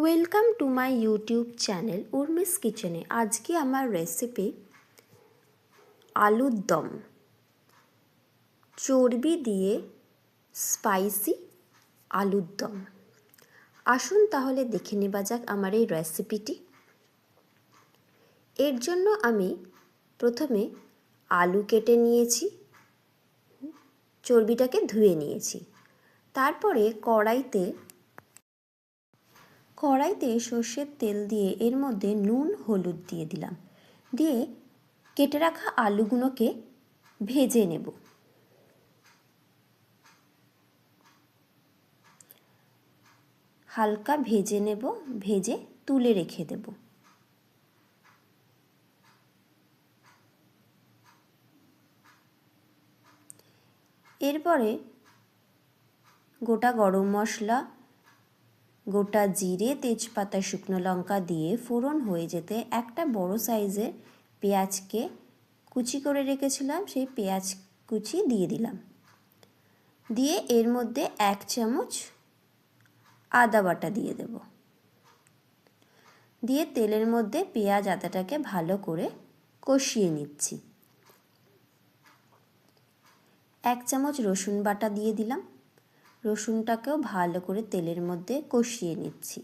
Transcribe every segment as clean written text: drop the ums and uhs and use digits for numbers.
Welcome to my YouTube channel Urmi's কিচেনে। আজকে আমার রেসিপি আলুর দম, চর্বি দিয়ে স্পাইসি আলুর দম। আসুন তাহলে দেখে নেওয়া যাক আমার এই রেসিপিটি। এর জন্য আমি প্রথমে আলু কেটে নিয়েছি, চর্বিটাকে ধুয়ে নিয়েছি। তারপরে কড়াইতে সর্ষের তেল দিয়ে এর মধ্যে নুন হলুদ দিয়ে দিলাম, দিয়ে কেটে রাখা আলুগুলোকে ভেজে নেব। হালকা ভেজে নেব, ভেজে তুলে রেখে দেব। এরপরে গোটা গরম মশলা, গোটা জিরে, তেজপাতা, শুকনো লঙ্কা দিয়ে ফোড়ন হয়ে যেতে একটা বড় সাইজের পেঁয়াজকে কুচি করে রেখেছিলাম, সেই পেঁয়াজ কুচি দিয়ে দিলাম। দিয়ে এর মধ্যে 1 চামচ আদা বাটা দিয়ে দেব। দিয়ে তেলের মধ্যে পেঁয়াজ আদাটাকে ভালো করে কষিয়ে নিচ্ছি। 1 চামচ রসুন বাটা দিয়ে দিলাম। রসুনটাকেও ভালো করে তেলের মধ্যে কষিয়ে নিচ্ছি।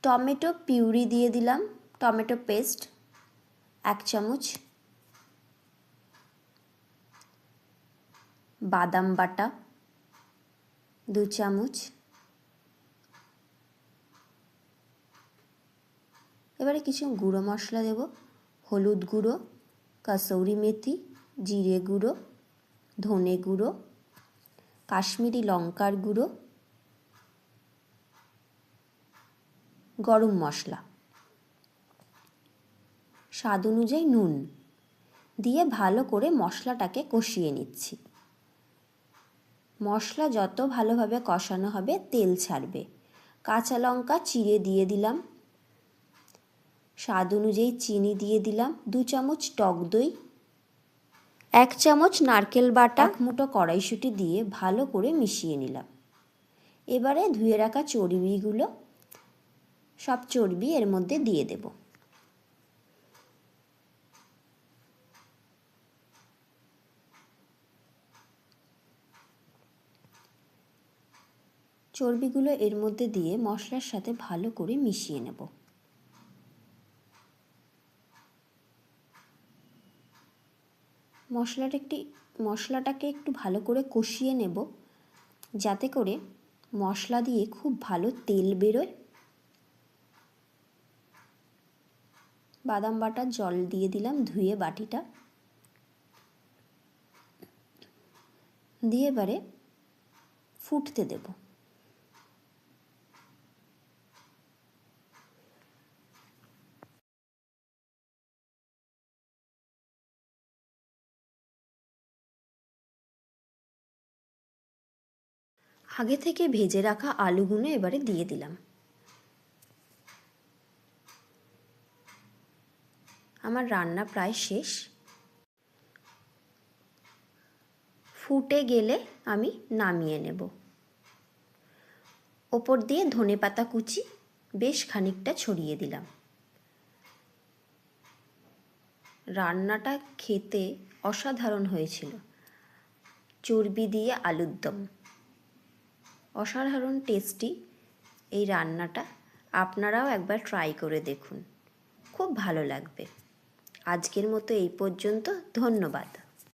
টমেটো পিউরি দিয়ে দিলাম, টমেটো পেস্ট 1 চামচ, বাদাম বাটা 2 চামচ। এবারে কিছু গুঁড়ো মশলা দেব, হলুদ গুঁড়ো, কাসৌরি মেথি, জিরে গুঁড়ো, ধনে গুঁড়ো, কাশ্মীরি লঙ্কার গুঁড়ো, গরম মশলা, স্বাদ অনুযায়ী নুন দিয়ে ভালো করে মশলাটাকে কষিয়ে নিচ্ছি। মশলা যত ভালোভাবে কষানো হবে তেল ছাড়বে। কাঁচা লঙ্কা চিড়ে দিয়ে দিলাম, স্বাদ অনুযায়ী চিনি দিয়ে দিলাম, 2 চামচ টক দই, 1 চামচ নারকেল বাটা, 1 মুঠো কড়াইশুঁটি দিয়ে ভালো করে মিশিয়ে নিলাম। এবারে ধুয়ে রাখা চর্বিগুলো, সব চর্বি এর মধ্যে দিয়ে দেব। চর্বিগুলো এর মধ্যে দিয়ে মশলার সাথে ভালো করে মিশিয়ে নেব। মশলাটাকে একটু ভালো করে কষিয়ে নেব, যাতে করে মশলা দিয়ে খুব ভালো তেল বেরোয়। বাদাম বাটার জল দিয়ে দিলাম, ধুয়ে বাটিটা দিয়ে এবারে ফুটতে দেব। আগে থেকে ভেজে রাখা আলুগুলো এবারে দিয়ে দিলাম। আমার রান্না প্রায় শেষ। ফুটে গেলে আমি নামিয়ে নেব। ওপর দিয়ে ধনেপাতা কুচি বেশ খানিকটা ছড়িয়ে দিলাম। রান্নাটা খেতে অসাধারণ হয়েছিল। চর্বি দিয়ে আলুর দম, অসাধারণ টেস্টি এই রান্নাটা। আপনারাও একবার ট্রাই করে দেখুন, খুব ভালো লাগবে। আজকের মতো এই পর্যন্ত, ধন্যবাদ।